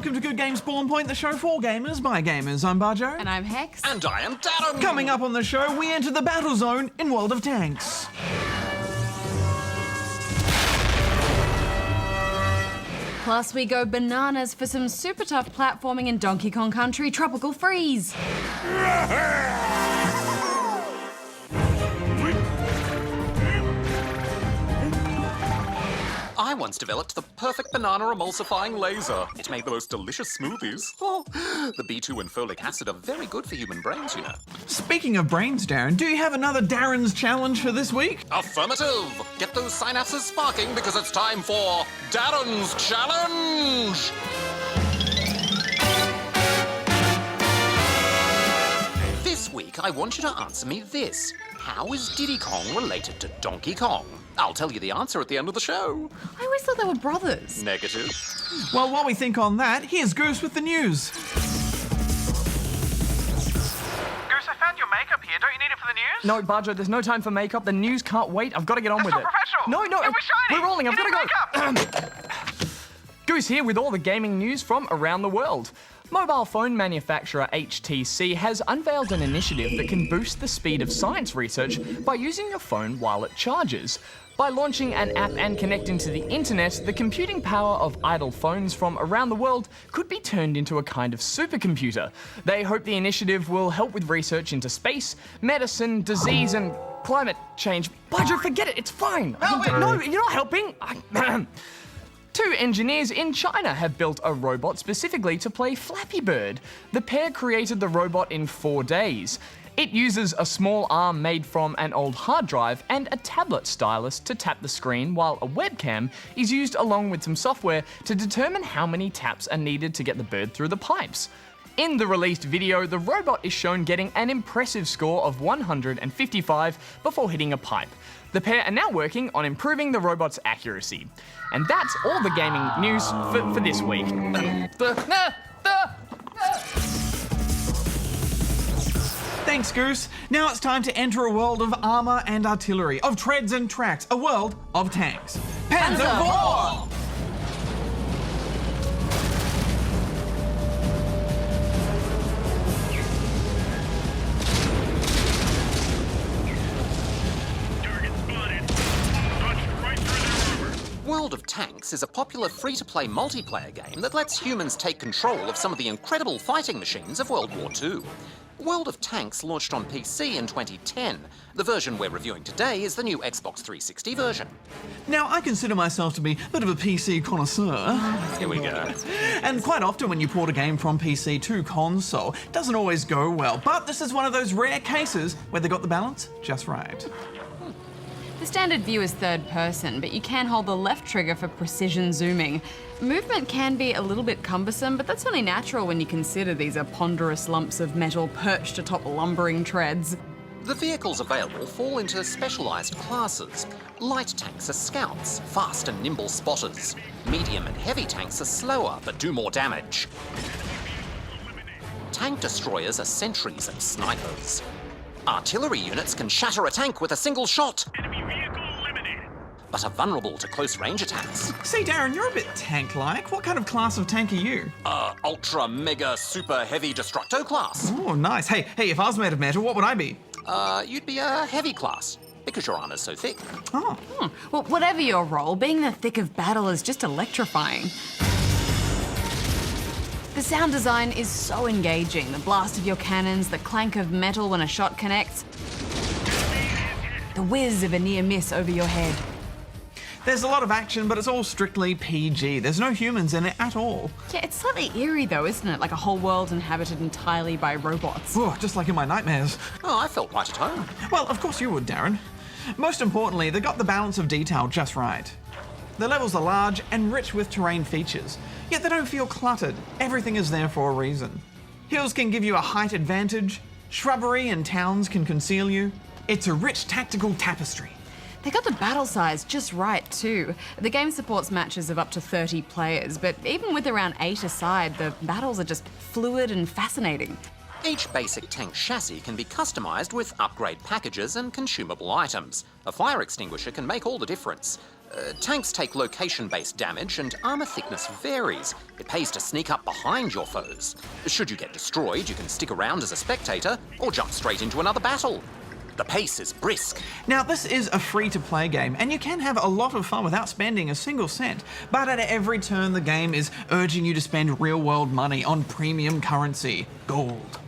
welcome to Good Game Spawn Point, the show for gamers by gamers. I'm Bajo. And I'm Hex. And I am Darren. Coming up on the show, we enter the battle zone in World of Tanks. Plus, we go bananas for some super tough platforming in Donkey Kong Country Tropical Freeze. I once developed the perfect banana emulsifying laser. It made the most delicious smoothies. Oh, the B2 and folic acid are very good for human brains, you know. Speaking of brains, Darren, do you have another Darren's challenge for this week? Affirmative! Get those synapses sparking because it's time for Darren's Challenge! This week, I want you to answer me this. How is Diddy Kong related to Donkey Kong? I'll tell you the answer at the end of the show. I always thought they were brothers. Negative. Well, while we think on that, here's Goose with the news. Goose, I found your makeup here. Don't you need it for the news? No, Bajo, there's no time for makeup. The news can't wait. I've got to get on with That's it. not professional. No, It was shiny. we're rolling. I've You got to need go. Goose here with all the gaming news from around the world. Mobile phone manufacturer HTC has unveiled an initiative that can boost the speed of science research by using your phone while it charges. By launching an app and connecting to the internet, the computing power of idle phones from around the world could be turned into a kind of supercomputer. They hope the initiative will help with research into space, medicine, disease, and climate change. Bajo, forget it, it's fine. No, you're not helping. Two engineers in China have built a robot specifically to play Flappy Bird. The pair created the robot in 4 days. It uses a small arm made from an old hard drive and a tablet stylus to tap the screen, while a webcam is used along with some software to determine how many taps are needed to get the bird through the pipes. In the released video, the robot is shown getting an impressive score of 155 before hitting a pipe. The pair are now working on improving the robot's accuracy. And that's all the gaming news for this week. Thanks, Goose. Now it's time to enter a world of armor and artillery, of treads and tracks, a world of tanks. Panzer IV! World of Tanks is a popular free-to-play multiplayer game that lets humans take control of some of the incredible fighting machines of World War II. World of Tanks launched on PC in 2010. The version we're reviewing today is the new Xbox 360 version. Now, I consider myself to be a bit of a PC connoisseur. Here we go. And quite often when you port a game from PC to console, it doesn't always go well. But this is one of those rare cases where they got the balance just right. The standard view is third person, but you can hold the left trigger for precision zooming. Movement can be a little bit cumbersome, but that's only natural when you consider these are ponderous lumps of metal perched atop lumbering treads. The vehicles available fall into specialised classes. Light tanks are scouts, fast and nimble spotters. Medium and heavy tanks are slower, but do more damage. Tank destroyers are sentries and snipers. Artillery units can shatter a tank with a single shot, but are vulnerable to close-range attacks. See, Darren, you're a bit tank-like. What kind of class of tank are you? Ultra Mega Super Heavy Destructo class. Oh, nice. Hey, if I was made of metal, what would I be? You'd be a heavy class, because your armor's so thick. Oh. Well, whatever your role, being in the thick of battle is just electrifying. The sound design is so engaging. The blast of your cannons, the clank of metal when a shot connects, the whiz of a near miss over your head. There's a lot of action, but it's all strictly PG. There's no humans in it at all. Yeah, it's slightly eerie though, isn't it? Like a whole world inhabited entirely by robots. Oh, just like in my nightmares. Oh, I felt right at home. Well, of course you would, Darren. Most importantly, they got the balance of detail just right. The levels are large and rich with terrain features, yet they don't feel cluttered. Everything is there for a reason. Hills can give you a height advantage, shrubbery and towns can conceal you. It's a rich tactical tapestry. They got the battle size just right too. The game supports matches of up to 30 players, but even with around 8 aside, the battles are just fluid and fascinating. Each basic tank chassis can be customised with upgrade packages and consumable items. A fire extinguisher can make all the difference. Tanks take location-based damage and armor thickness varies. It pays to sneak up behind your foes. Should you get destroyed, you can stick around as a spectator or jump straight into another battle. The pace is brisk. Now, this is a free-to-play game, and you can have a lot of fun without spending a single cent. But at every turn, the game is urging you to spend real-world money on premium currency, gold.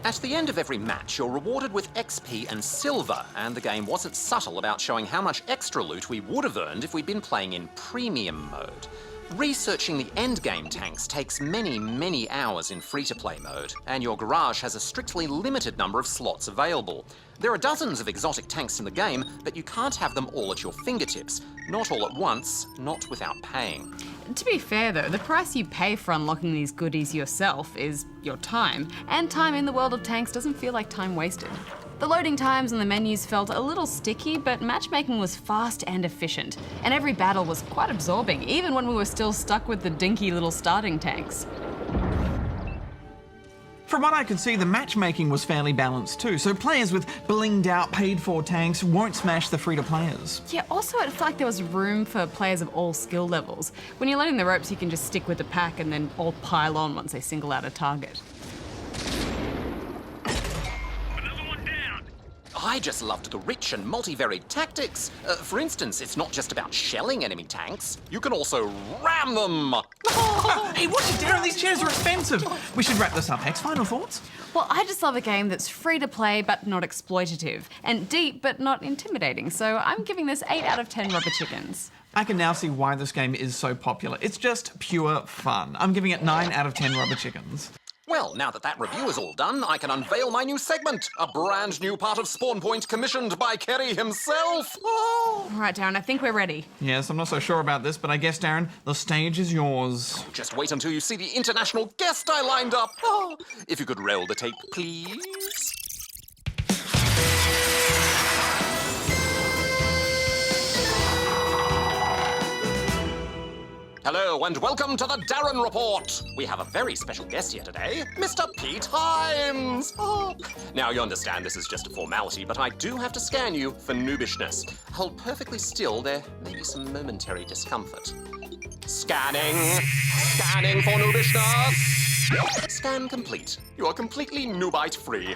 At the end of every match, you're rewarded with XP and silver, and the game wasn't subtle about showing how much extra loot we would have earned if we'd been playing in premium mode. Researching the endgame tanks takes many, many hours in free-to-play mode, and your garage has a strictly limited number of slots available. There are dozens of exotic tanks in the game, but you can't have them all at your fingertips. Not all at once, not without paying. To be fair though, the price you pay for unlocking these goodies yourself is your time, and time in the world of tanks doesn't feel like time wasted. The loading times on the menus felt a little sticky, but matchmaking was fast and efficient, and every battle was quite absorbing, even when we were still stuck with the dinky little starting tanks. From what I could see, the matchmaking was fairly balanced too, so players with blinged out, paid-for tanks won't smash the free-to-players. Yeah, also it felt like there was room for players of all skill levels. When you're learning the ropes, you can just stick with the pack and then all pile on once they single out a target. I just loved the rich and multivaried tactics. For instance, it's not just about shelling enemy tanks. You can also ram them. Hey, watch it, Darren, these chairs are expensive. We should wrap this up, Hex. Final thoughts? Well, I just love a game that's free to play but not exploitative, and deep but not intimidating, so I'm giving this 8 out of 10 rubber chickens. I can now see why this game is so popular. It's just pure fun. I'm giving it 9 out of 10 rubber chickens. Well, now that review is all done, I can unveil my new segment, a brand new part of Spawn Point commissioned by Kerry himself. Oh. All right, Darren, I think we're ready. Yes, I'm not so sure about this, but I guess, Darren, the stage is yours. Just wait until you see the international guest I lined up. Oh. If you could roll the tape, please. Hello and welcome to the Darren Report. We have a very special guest here today, Mr. Pete Hines. Oh. Now you understand this is just a formality, but I do have to scan you for noobishness. Hold perfectly still, there may be some momentary discomfort. Scanning. Scanning for noobishness. Scan complete. You are completely noobite free.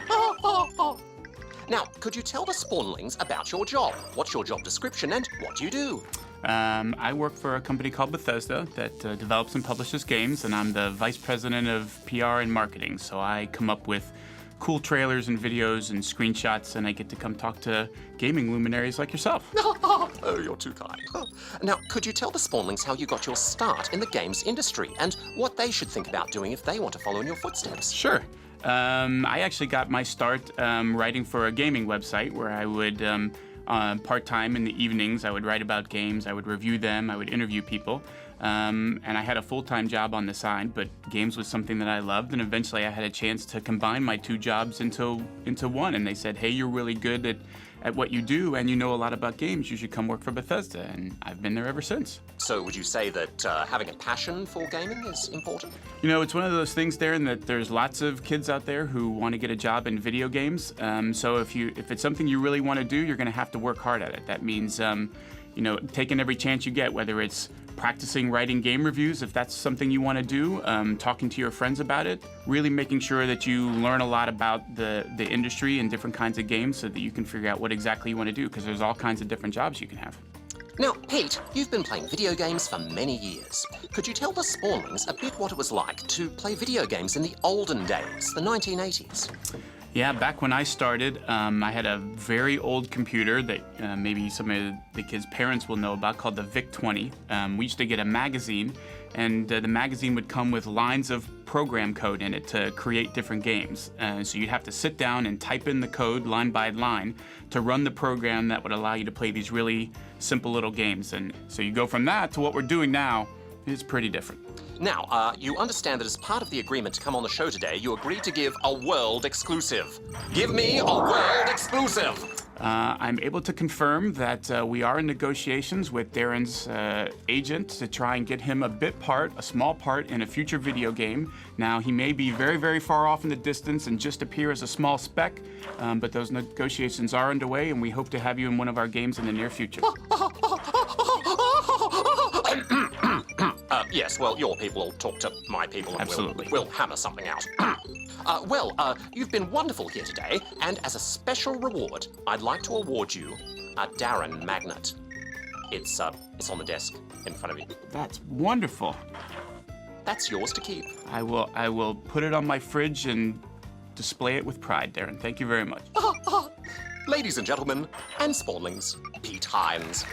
Now, could you tell the spawnlings about your job? What's your job description and what do you do? I work for a company called Bethesda that develops and publishes games, and I'm the vice president of PR and marketing. So I come up with cool trailers and videos and screenshots, and I get to come talk to gaming luminaries like yourself. Oh, you're too kind. Now, could you tell the spawnlings how you got your start in the games industry and what they should think about doing if they want to follow in your footsteps? Sure. I actually got my start writing for a gaming website where I would part-time in the evenings. I would write about games, I would review them, I would interview people, and I had a full-time job on the side, but games was something that I loved, and eventually I had a chance to combine my 2 jobs into one, and they said, hey, you're really good at what you do, and you know a lot about games, you should come work for Bethesda, and I've been there ever since. So would you say that having a passion for gaming is important? You know, it's one of those things, Darren, that there's lots of kids out there who want to get a job in video games. So if it's something you really want to do, you're going to have to work hard at it. That means, you know, taking every chance you get, whether it's practicing writing game reviews, if that's something you want to do, talking to your friends about it, really making sure that you learn a lot about the industry and different kinds of games so that you can figure out what exactly you want to do, because there's all kinds of different jobs you can have. Now, Pete, you've been playing video games for many years. Could you tell the spawnlings a bit what it was like to play video games in the olden days, the 1980s? Yeah, back when I started, I had a very old computer that maybe some of the kids' parents will know about called the VIC-20. We used to get a magazine, and the magazine would come with lines of program code in it to create different games. So you'd have to sit down and type in the code line by line to run the program that would allow you to play these really simple little games. And so you go from that to what we're doing now. It's pretty different. Now, you understand that as part of the agreement to come on the show today, you agreed to give a world exclusive. Give me a world exclusive! I'm able to confirm that we are in negotiations with Darren's agent to try and get him a small part in a future video game. Now, he may be very, very far off in the distance and just appear as a small speck, but those negotiations are underway, and we hope to have you in one of our games in the near future. Yes, well, your people will talk to my people and Absolutely. we'll hammer something out. You've been wonderful here today, and as a special reward, I'd like to award you a Darren magnet. It's on the desk in front of you. That's wonderful. That's yours to keep. I will put it on my fridge and display it with pride, Darren. Thank you very much. Ladies and gentlemen, and spawnlings, Pete Hines.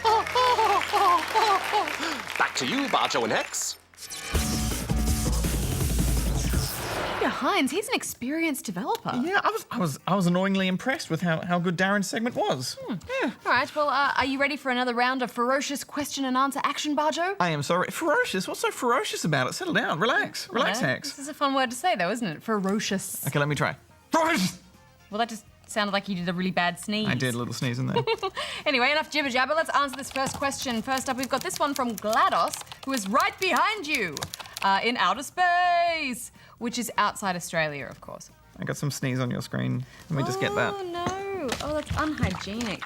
Back to you, Bajo and Hex. Yeah, Hines, he's an experienced developer. Yeah, I was annoyingly impressed with how good Darren's segment was. Yeah. All right, well, are you ready for another round of ferocious question and answer action, Bajo? I am sorry. Ferocious? What's so ferocious about it? Settle down. Relax. Relax, Yeah, Hex. This is a fun word to say, though, isn't it? Ferocious. Okay, let me try. Ferocious! Well, that just sounded like you did a really bad sneeze. I did a little sneeze in there. Anyway, enough jibber jabber. Let's answer this first question. First up, we've got this one from GLaDOS, who is right behind you in outer space, which is outside Australia, of course. I got some sneeze on your screen. Let me just get that. Oh, no. Oh, that's unhygienic.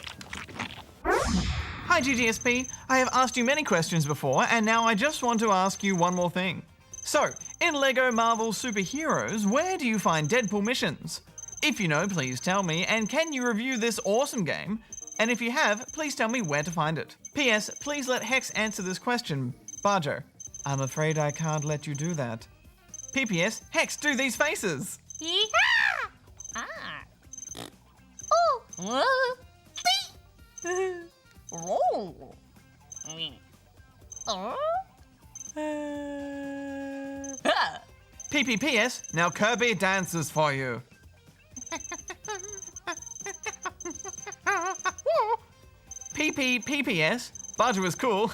Hi, GGSP. I have asked you many questions before, and now I just want to ask you one more thing. So, in LEGO Marvel Superheroes, where do you find Deadpool missions? If you know, please tell me, and can you review this awesome game? And if you have, please tell me where to find it. P.S. Please let Hex answer this question. Bajo, I'm afraid I can't let you do that. P.P.S. Hex, do these faces. Ah. Oh. Roll. P.P.P.S. Now Kirby dances for you. P.P.P.P.S. Bajo is cool.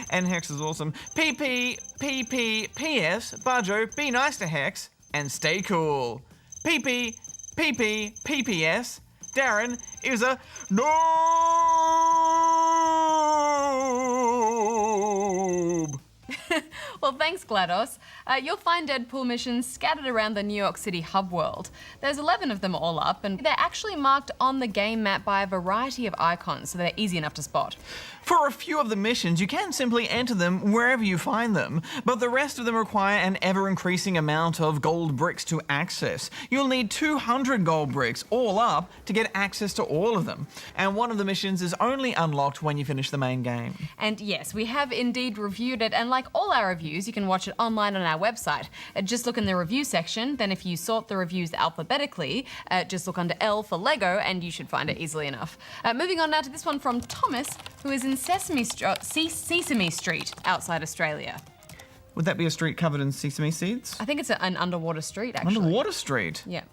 And Hex is awesome. P.P.P.P.P.S. Bajo, be nice to Hex and stay cool. P.P.P.P.P.S. Darren is a noob. Well, thanks, GLaDOS. You'll find Deadpool missions scattered around the New York City hub world. There's 11 of them all up, and they're actually marked on the game map by a variety of icons, so they're easy enough to spot. For a few of the missions, you can simply enter them wherever you find them, but the rest of them require an ever-increasing amount of gold bricks to access. You'll need 200 gold bricks all up to get access to all of them, and one of the missions is only unlocked when you finish the main game. And yes, we have indeed reviewed it, and like all our reviews, you can watch it online on our website. Just look in the review section, then if you sort the reviews alphabetically, just look under L for Lego, and you should find it easily enough. Moving on now to this one from Thomas, who is in Sesame Street outside Australia. Would that be a street covered in sesame seeds? I think it's an underwater street, actually. Underwater street? Yeah.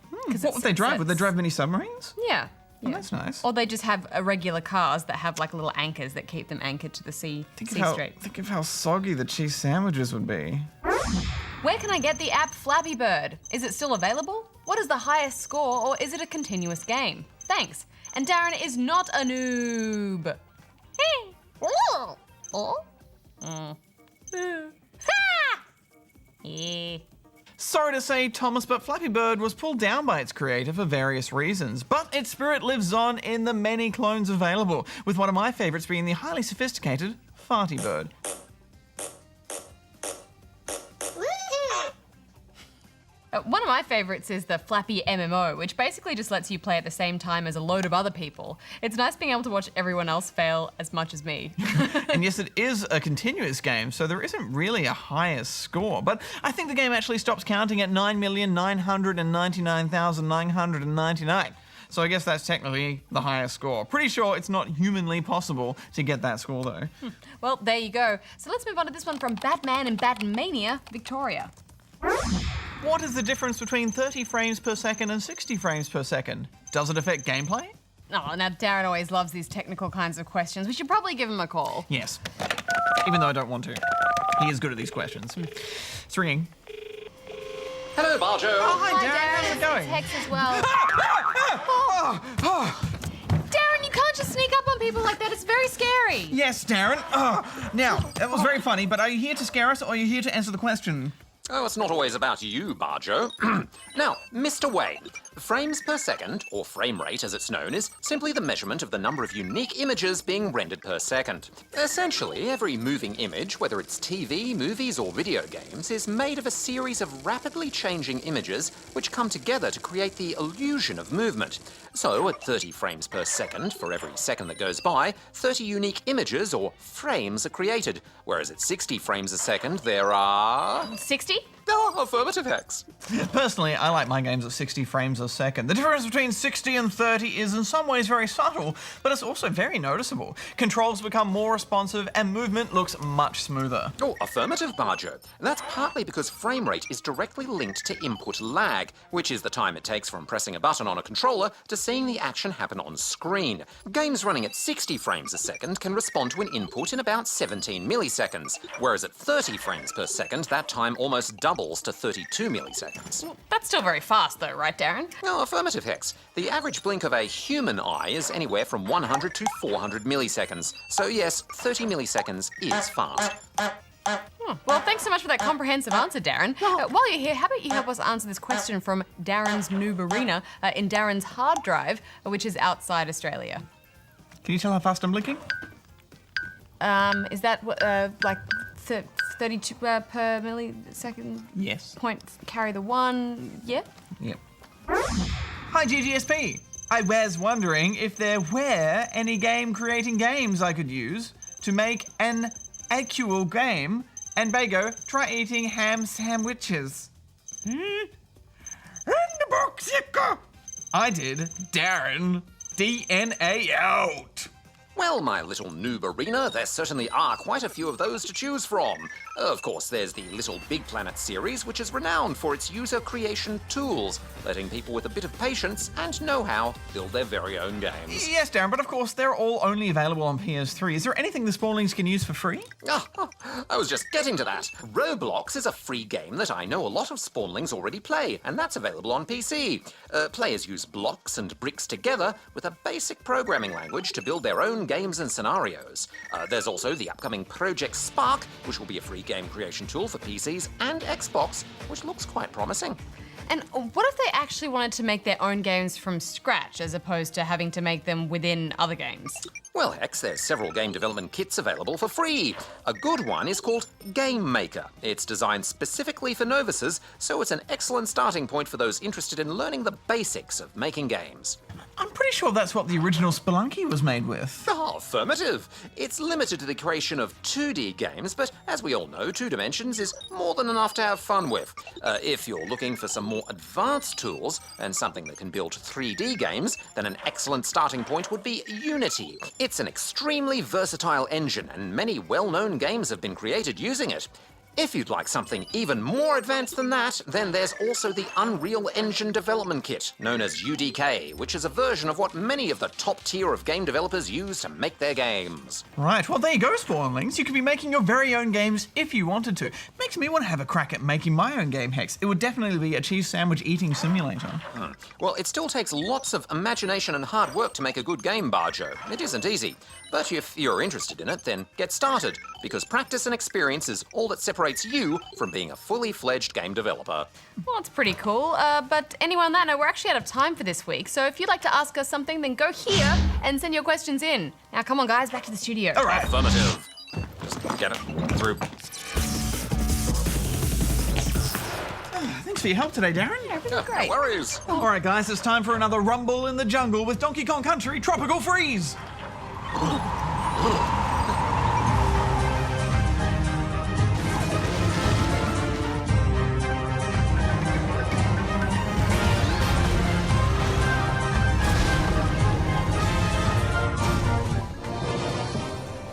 What would they drive? Would they drive mini submarines? Yeah. Oh, that's nice. Or they just have irregular cars that have like little anchors that keep them anchored to the sea street. Think of how soggy the cheese sandwiches would be. Where can I get the app Flappy Bird? Is it still available? What is the highest score, or is it a continuous game? Thanks. And Darren is not a noob. Hey. Yeah. Sorry to say, Thomas, but Flappy Bird was pulled down by its creator for various reasons, but its spirit lives on in the many clones available, with one of my favourites being the highly sophisticated Farty Bird. One of my favourites is the Flappy MMO, which basically just lets you play at the same time as a load of other people. It's nice being able to watch everyone else fail as much as me. And yes, it is a continuous game, so there isn't really a highest score, but I think the game actually stops counting at 9,999,999. So I guess that's technically the highest score. Pretty sure it's not humanly possible to get that score though. Well, there you go. So let's move on to this one from Batman and Batmania, Victoria. What is the difference between 30 frames per second and 60 frames per second? Does it affect gameplay? Oh, now Darren always loves these technical kinds of questions. We should probably give him a call. Yes. Even though I don't want to. He is good at these questions. It's ringing. Hello, Bajo. Oh, hi, Darren. Darren, How's it going? Hex as well. Darren, you can't just sneak up on people like that. It's very scary. Yes, Darren. Now, that was very funny, but are you here to scare us or are you here to answer the question? Oh, it's not always about you, Bajo. Now, Mr. Wayne, frames per second, or frame rate as it's known, is simply the measurement of the number of unique images being rendered per second. Essentially, every moving image, whether it's TV, movies, or video games, is made of a series of rapidly changing images which come together to create the illusion of movement. So, at 30 frames per second, for every second that goes by, 30 unique images, or frames, are created, whereas at 60 frames a second, there are... 60? Oh, affirmative, Hex. Personally, I like my games at 60 frames a second. The difference between 60 and 30 is in some ways very subtle, but it's also very noticeable. Controls become more responsive and movement looks much smoother. Oh, affirmative, Bajo. That's partly because frame rate is directly linked to input lag, which is the time it takes from pressing a button on a controller to seeing the action happen on screen. Games running at 60 frames a second can respond to an input in about 17 milliseconds, whereas at 30 frames per second, that time almost doubles to 32 milliseconds. That's still very fast though, right, Darren? Oh, affirmative, Hex. The average blink of a human eye is anywhere from 100 to 400 milliseconds. So yes, 30 milliseconds is fast. Well, thanks so much for that comprehensive answer, Darren. While you're here, how about you help us answer this question from Darren's Noob Arena in Darren's hard drive, which is outside Australia. Can you tell how fast I'm blinking? Is that like 32 per millisecond? Yes. Point carry the one, yeah? Yep. Hi, GGSP. I was wondering if there were any game-creating games I could use to make an actual game, and Bago, try eating ham sandwiches. In the box, I did. Darren, DNA out. Well, my little noob arena, there certainly are quite a few of those to choose from. Of course, there's the Little Big Planet series, which is renowned for its user creation tools, letting people with a bit of patience and know-how build their very own games. Yes, Darren, but of course they're all only available on PS3. Is there anything the Spawnlings can use for free? I was just getting to that. Roblox is a free game that I know a lot of Spawnlings already play, and that's available on PC. Players use blocks and bricks together with a basic programming language to build their own games and scenarios. There's also the upcoming Project Spark, which will be a free game creation tool for PCs and Xbox, which looks quite promising. And what if they actually wanted to make their own games from scratch as opposed to having to make them within other games? Well, Hex, there's several game development kits available for free. A good one is called Game Maker. It's designed specifically for novices, so it's an excellent starting point for those interested in learning the basics of making games. I'm pretty sure that's what the original Spelunky was made with. Oh, affirmative. It's limited to the creation of 2D games, but as we all know, 2 dimensions is more than enough to have fun with. If you're looking for some more advanced tools and something that can build 3D games, then an excellent starting point would be Unity. It's an extremely versatile engine, and many well-known games have been created using it. If you'd like something even more advanced than that, then there's also the Unreal Engine Development Kit, known as UDK, which is a version of what many of the top tier of game developers use to make their games. Right, well there you go, Spawnlings. You could be making your very own games if you wanted to. Makes me want to have a crack at making my own game, Hex. It would definitely be a cheese sandwich eating simulator. Well, it still takes lots of imagination and hard work to make a good game, Bajo. It isn't easy. But if you're interested in it, then get started, because practice and experience is all that separates you from being a fully fledged game developer. Well, it's pretty cool. But anyway, on that note, we're actually out of time for this week. So if you'd like to ask us something, then go here and send your questions in. Now, come on, guys, back to the studio. All right. Affirmative. Just get it through. Thanks for your help today, Darren. Yeah, really great. No worries. All right, guys, it's time for another Rumble in the Jungle with Donkey Kong Country Tropical Freeze.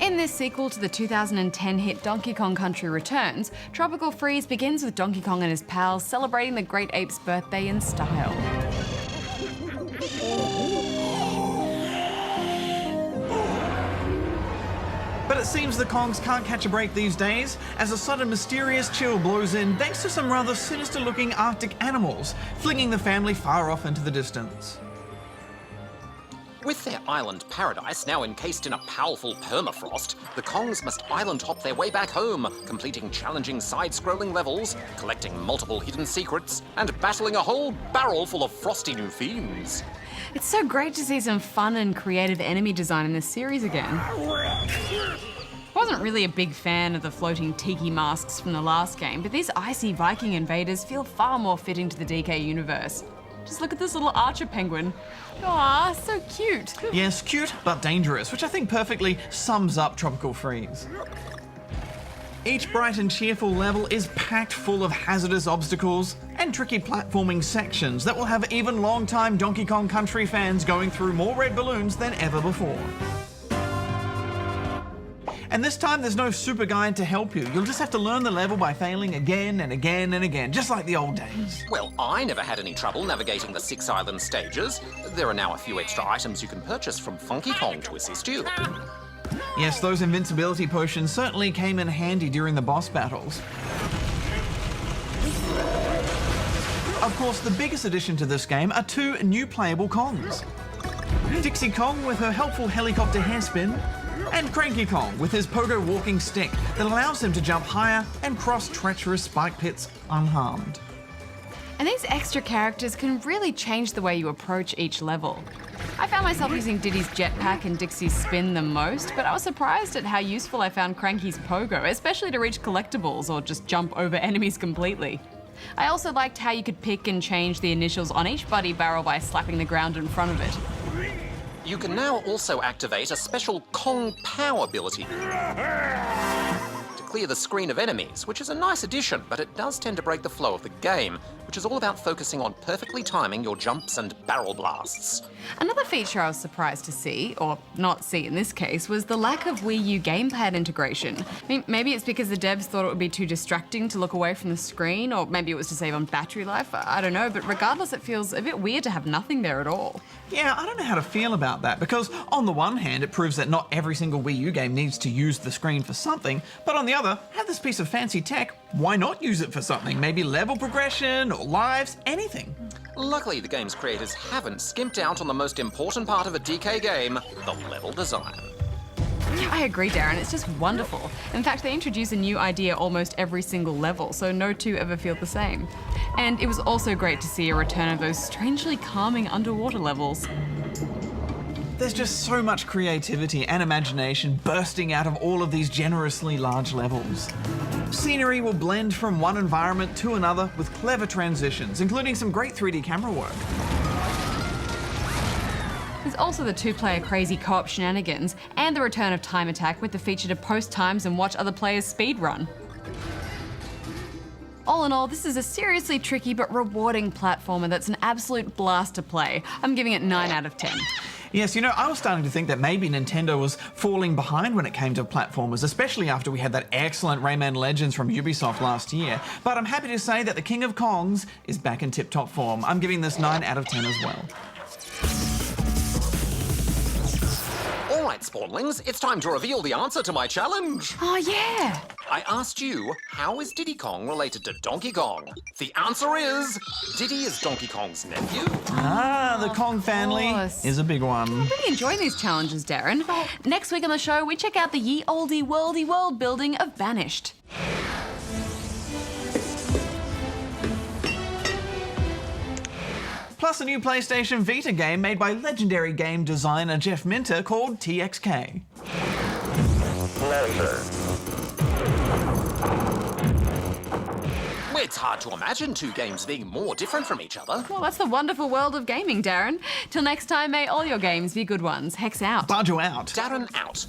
In this sequel to the 2010 hit Donkey Kong Country Returns, Tropical Freeze begins with Donkey Kong and his pals celebrating the great ape's birthday in style. But it seems the Kongs can't catch a break these days, as a sudden mysterious chill blows in thanks to some rather sinister-looking Arctic animals, flinging the family far off into the distance. With their island paradise now encased in a powerful permafrost, the Kongs must island hop their way back home, completing challenging side-scrolling levels, collecting multiple hidden secrets, and battling a whole barrel full of frosty new fiends. It's so great to see some fun and creative enemy design in this series again. I wasn't really a big fan of the floating tiki masks from the last game, but these icy Viking invaders feel far more fitting to the DK universe. Just look at this little archer penguin. Aw, so cute. Yes, cute but dangerous, which I think perfectly sums up Tropical Freeze. Each bright and cheerful level is packed full of hazardous obstacles and tricky platforming sections that will have even long-time Donkey Kong Country fans going through more red balloons than ever before. And this time there's no super guide to help you. You'll just have to learn the level by failing again and again and again, just like the old days. Well, I never had any trouble navigating the 6 island stages. There are now a few extra items you can purchase from Funky Kong to assist you. Yes, those invincibility potions certainly came in handy during the boss battles. Of course, the biggest addition to this game are 2 new playable Kongs. Dixie Kong with her helpful helicopter hairspin, and Cranky Kong with his pogo walking stick that allows him to jump higher and cross treacherous spike pits unharmed. And these extra characters can really change the way you approach each level. I found myself using Diddy's jetpack and Dixie's spin the most, but I was surprised at how useful I found Cranky's pogo, especially to reach collectibles or just jump over enemies completely. I also liked how you could pick and change the initials on each buddy barrel by slapping the ground in front of it. You can now also activate a special Kong Pow ability to clear the screen of enemies, which is a nice addition, but it does tend to break the flow of the game, which is all about focusing on perfectly timing your jumps and barrel blasts. Another feature I was surprised to see, or not see in this case, was the lack of Wii U gamepad integration. I mean, maybe it's because the devs thought it would be too distracting to look away from the screen, or maybe it was to save on battery life, I don't know, but regardless it feels a bit weird to have nothing there at all. Yeah, I don't know how to feel about that, because on the one hand it proves that not every single Wii U game needs to use the screen for something, but on the other, have this piece of fancy tech, why not use it for something? Maybe level progression or lives, anything. Luckily, the game's creators haven't skimped out on the most important part of a DK game, the level design. Yeah, I agree, Darren. It's just wonderful. In fact, they introduce a new idea almost every single level, so no two ever feel the same. And it was also great to see a return of those strangely calming underwater levels. There's just so much creativity and imagination bursting out of all of these generously large levels. Scenery will blend from one environment to another with clever transitions, including some great 3D camera work. There's also the 2-player crazy co-op shenanigans and the return of Time Attack with the feature to post times and watch other players speedrun. All in all, this is a seriously tricky but rewarding platformer that's an absolute blast to play. I'm giving it 9 out of 10. Yes, you know, I was starting to think that maybe Nintendo was falling behind when it came to platformers, especially after we had that excellent Rayman Legends from Ubisoft last year. But I'm happy to say that the King of Kongs is back in tip-top form. I'm giving this 9 out of 10 as well. All right, Spawnlings, it's time to reveal the answer to my challenge. Oh yeah! I asked you, how is Diddy Kong related to Donkey Kong? The answer is, Diddy is Donkey Kong's nephew. Ah, the Kong family course. is a big one. I'm really enjoying these challenges, Darren. Next week on the show, we check out the ye olde worldy world building of Banished. Plus a new PlayStation Vita game made by legendary game designer Jeff Minter called TXK. It's hard to imagine 2 games being more different from each other. Well, that's the wonderful world of gaming, Darren. Till next time, may all your games be good ones. Hex out. Bajo out. Darren out.